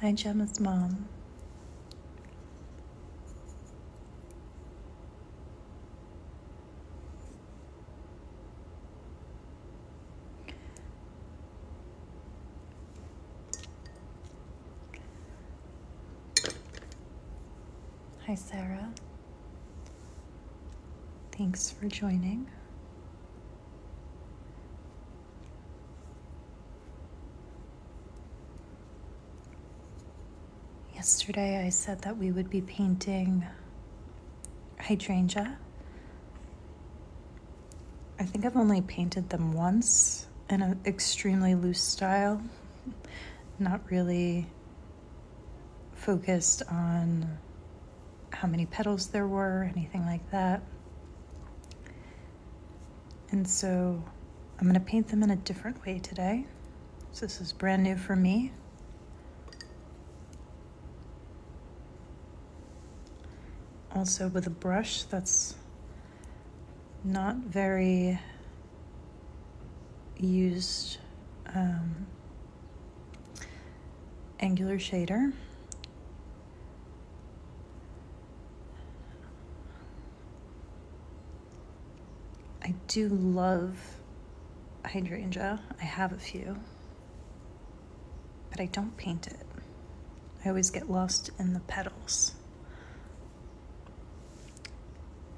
Hi, Gemma's mom. Hi, Sarah. Thanks for joining. Yesterday I said that we would be painting hydrangea. I think I've only painted them once in an extremely loose style, not really focused on how many petals there were, anything like that. And so I'm going to paint them in a different way today. So this is brand new for me. Also with a brush that's not very used, angular shader. I do love hydrangea. I have a few, but I don't paint it. I always get lost in the petals.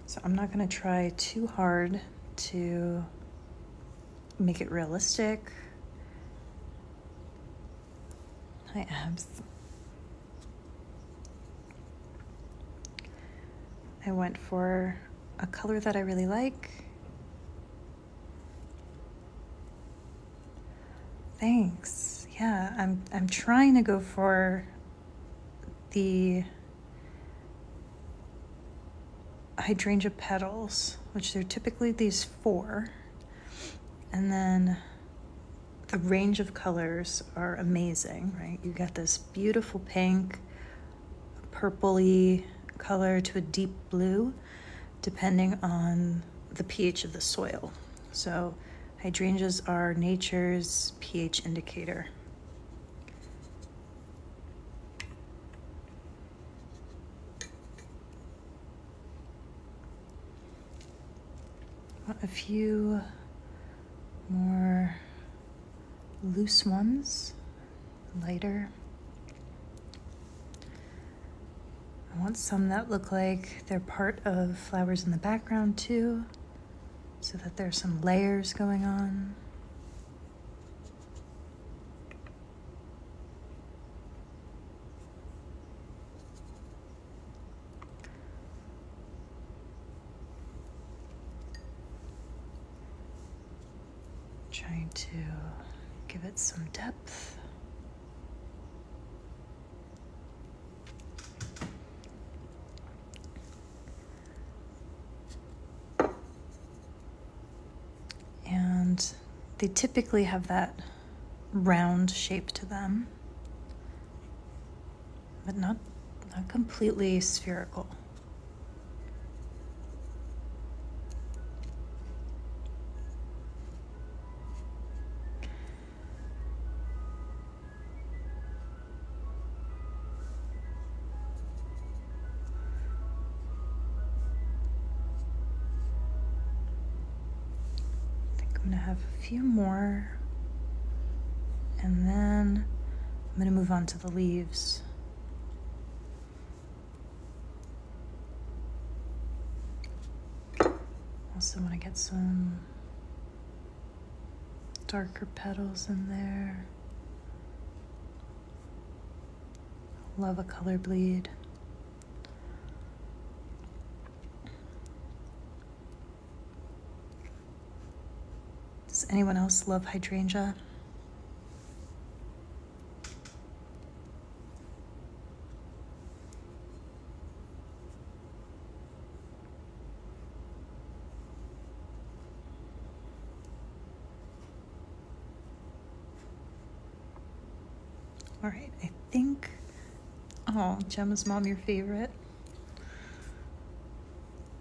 So I'm not going to try too hard to make it realistic. Hi, Abs. I went for a color that I really like. Thanks. Yeah, I'm trying to go for the hydrangea petals, which they're typically these 4. And then the range of colors are amazing, right? You got this beautiful pink, purpley color to a deep blue, depending on the pH of the soil. So hydrangeas are nature's pH indicator. A few more loose ones, lighter. I want some that look like they're part of flowers in the background too, so that there's some layers going on. Trying to give it some depth. And they typically have that round shape to them, but not completely spherical. I'm gonna have a few more, and then I'm gonna move on to the leaves. Also want to get some darker petals in there. Love a color bleed. Does anyone else love hydrangea? All right, I think, oh, Gemma's mom, your favorite.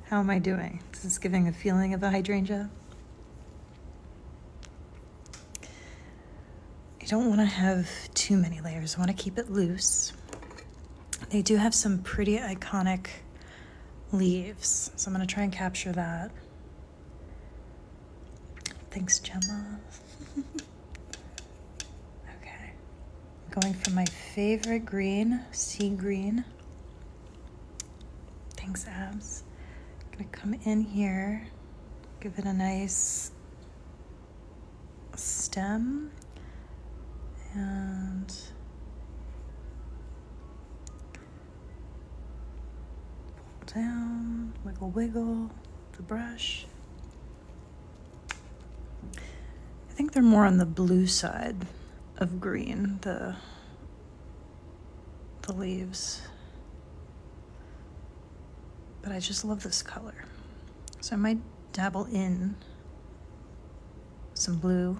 How am I doing? Is this giving a feeling of a hydrangea? I don't want to have too many layers. I want to keep it loose. They do have some pretty iconic leaves, so I'm going to try and capture that. Thanks, Gemma. Okay. I'm going for my favorite green, sea green. Thanks, Abs. I'm going to come in here, give it a nice stem, and pull down, wiggle, wiggle the brush. I think they're more on the blue side of green, the leaves. But I just love this color. So I might dabble in some blue.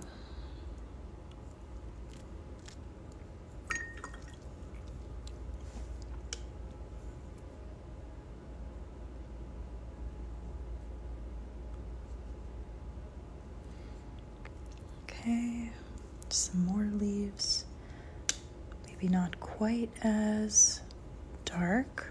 Okay, some more leaves. Maybe not quite as dark.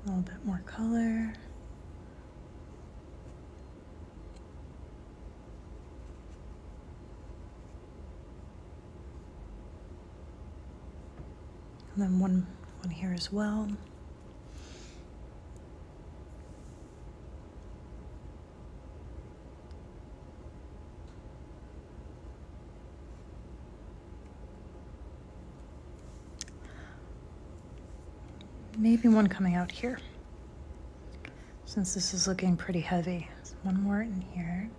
A little bit more color. And then one here as well. Maybe one coming out here, since this is looking pretty heavy. So one more in here.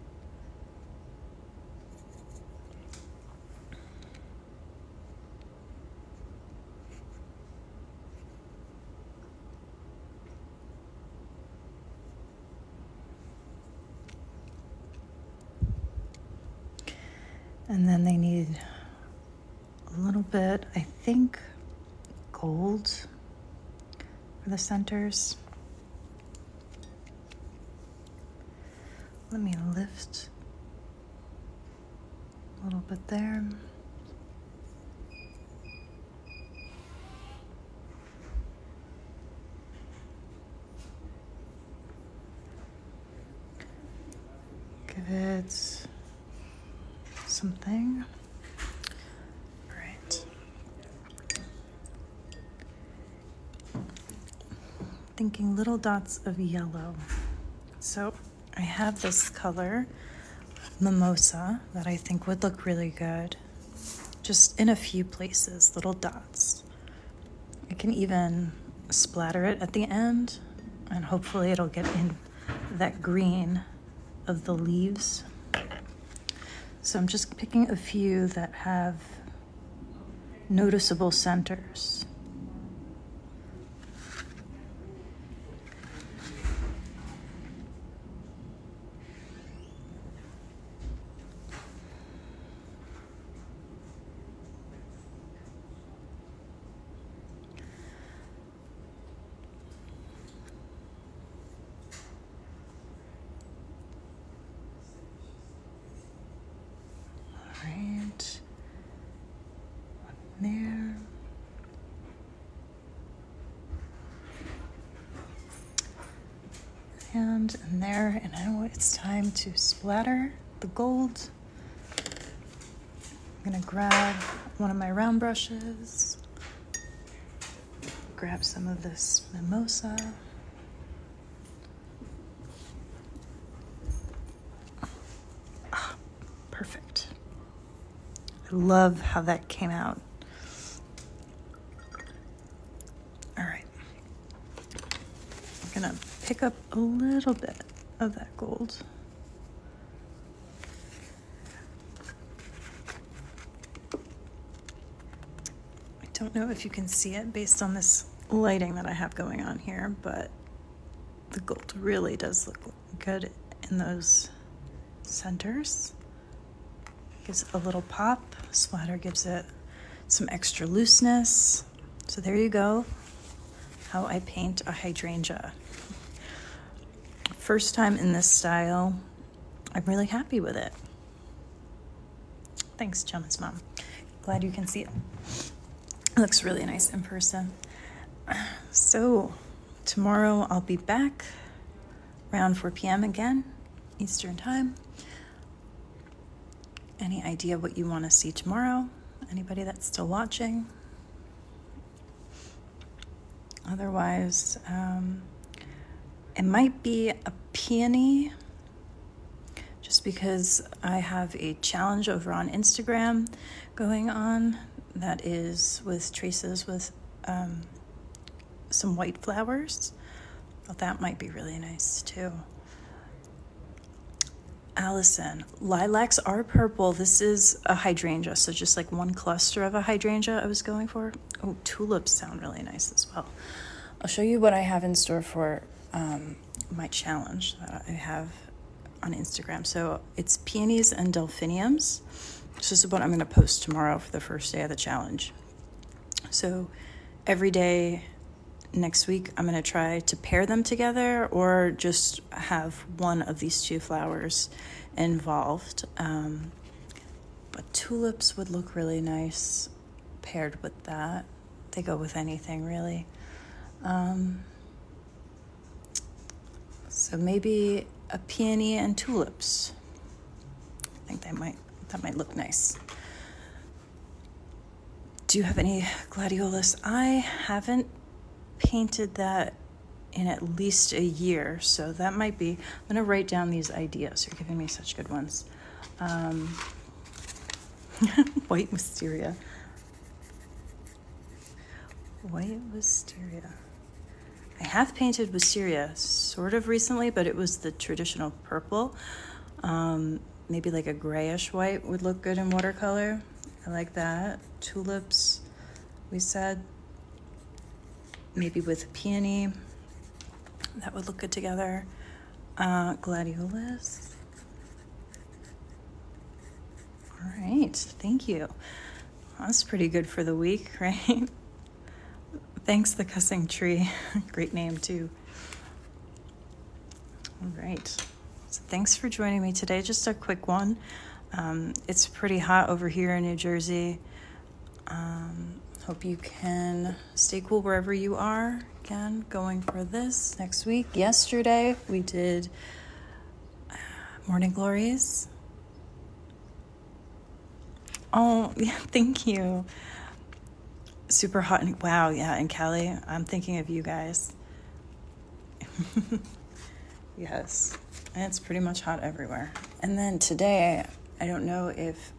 And then they need a little bit, I think, gold for the centers. Let me lift a little bit there. Give it something. All right. Thinking little dots of yellow. So I have this color, mimosa, that I think would look really good. Just in a few places, little dots. I can even splatter it at the end, and hopefully it'll get in that green of the leaves. So I'm just picking a few that have noticeable centers. Right, one there. And in there, and now it's time to splatter the gold. I'm gonna grab one of my round brushes, grab some of this mimosa. Perfect. I love how that came out. All right. I'm gonna pick up a little bit of that gold. I don't know if you can see it based on this lighting that I have going on here, but the gold really does look good in those centers. Gives it a little pop. Splatter gives it some extra looseness. So there you go, how I paint a hydrangea. First time in this style. I'm really happy with it. Thanks, Chum's mom. Glad you can see it. It looks really nice in person. So tomorrow I'll be back around 4 p.m. again, Eastern time. Any idea what you want to see tomorrow? Anybody that's still watching? Otherwise, it might be a peony, just because I have a challenge over on Instagram going on that is with traces with some white flowers. Well, that might be really nice too. Allison, lilacs are purple. This is a hydrangea, so just like one cluster of a hydrangea I was going for. Oh, tulips sound really nice as well. I'll show you what I have in store for my challenge that I have on Instagram. So it's peonies and delphiniums. So this is what I'm going to post tomorrow for the first day of the challenge. So every day next week, I'm going to try to pair them together or just have one of these two flowers involved. But tulips would look really nice paired with that. They go with anything, really. So maybe a peony and tulips. I think that might look nice. Do you have any gladiolus? I haven't painted that in at least a year, so that might be. I'm going to write down these ideas. You're giving me such good ones. White wisteria. White wisteria. I have painted wisteria sort of recently, but it was the traditional purple. Maybe like a grayish white would look good in watercolor. I like that. Tulips, we said. Maybe with peony. That would look good together. Gladiolus. All right, thank you. That's pretty good for the week, right? Thanks, the cussing tree. Great name, too. All right. So thanks for joining me today. Just a quick one. It's pretty hot over here in New Jersey. Hope you can stay cool wherever you are. Again, going for this next week. Yesterday, we did Morning Glories. Oh, yeah, thank you. Super hot. Wow, yeah, in Cali. I'm thinking of you guys. Yes, and it's pretty much hot everywhere. And then today, I don't know if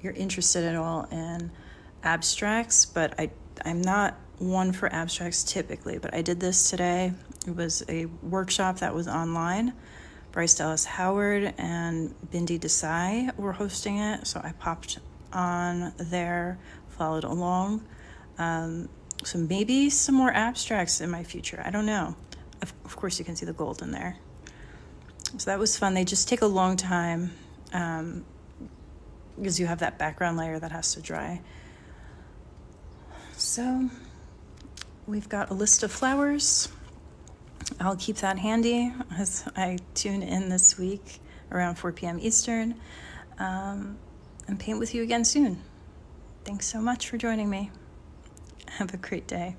you're interested at all in abstracts, but I'm not one for abstracts typically, but I did this today. It was a workshop that was online. Bryce Dallas Howard and Bindi Desai were hosting it, so I popped on there, followed along. So maybe some more abstracts in my future. I don't know. Of course, you can see the gold in there. So that was fun. They just take a long time because you have that background layer that has to dry. So we've got a list of flowers. I'll keep that handy as I tune in this week around 4 p.m. Eastern, and paint with you again soon. Thanks so much for joining me. Have a great day.